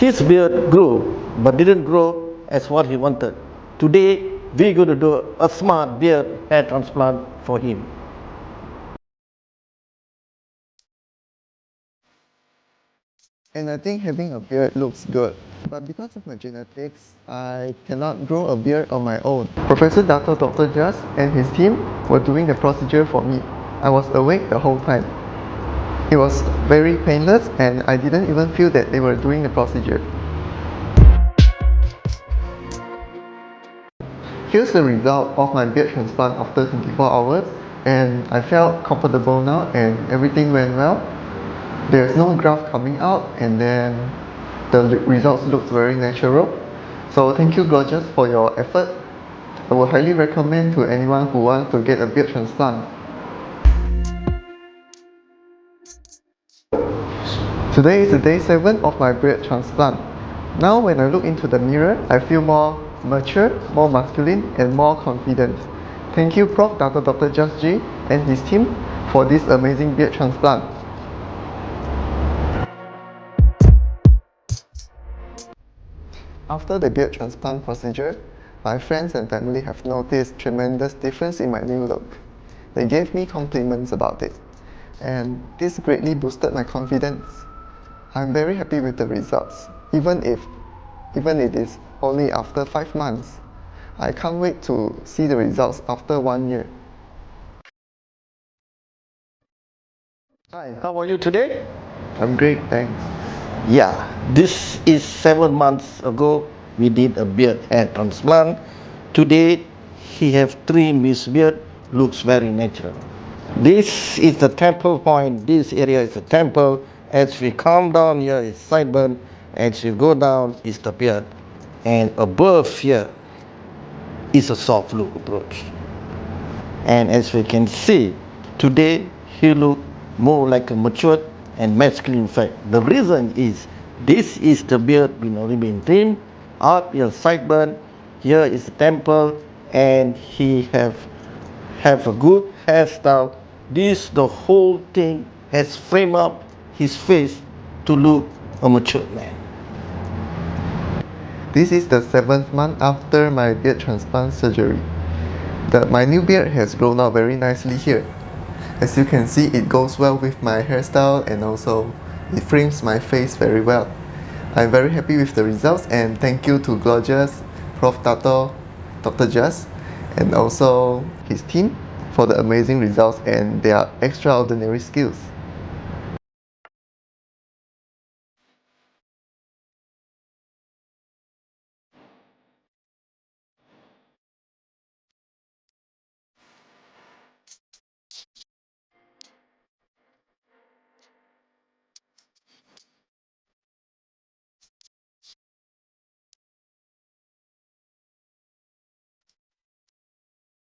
His beard grew, but didn't grow as what he wanted. Today, we're going to do a smart beard hair transplant for him. And I think having a beard looks good. But because of my genetics, I cannot grow a beard on my own. Professor Dato Dr. JasG and his team were doing the procedure for me. I was awake the whole time. It was very painless and I didn't even feel that they were doing the procedure. Here's the result of my beard transplant after 24 hours, and I felt comfortable now and everything went well. There's no graft coming out, and then the results look very natural. So thank you GLOJAS for your effort. I would highly recommend to anyone who wants to get a beard transplant. Today is the day 7 of my beard transplant. Now when I look into the mirror, I feel more mature, more masculine and more confident. Thank you Prof. Dato Dr. JasG and his team for this amazing beard transplant. After the beard transplant procedure, my friends and family have noticed tremendous difference in my new look. They gave me compliments about it, and this greatly boosted my confidence. I'm very happy with the results, even it is only after 5 months. I can't wait to see the results after 1 year. Hi, how are you today? I'm great, thanks. Yeah, this is 7 months ago. We did a beard hair transplant. Today, he have trimmed his beard. Looks very natural. This is the temple point. This area is the temple. As we come down here is sideburn. As you go down is the beard. And above here is a soft look approach. And as we can see, today he look more like a matured and masculine fact. The reason is this is the beard already been trimmed. Up here sideburn, here is the temple, and he have a good hairstyle. The whole thing has framed up his face to look a matured man. This is the 7th month after my beard transplant surgery. My new beard has grown out very nicely here. As you can see, it goes well with my hairstyle and also it frames my face very well. I'm very happy with the results, and thank you to GLOJAS, Prof. Dato Dr. JasG, and also his team for the amazing results and their extraordinary skills.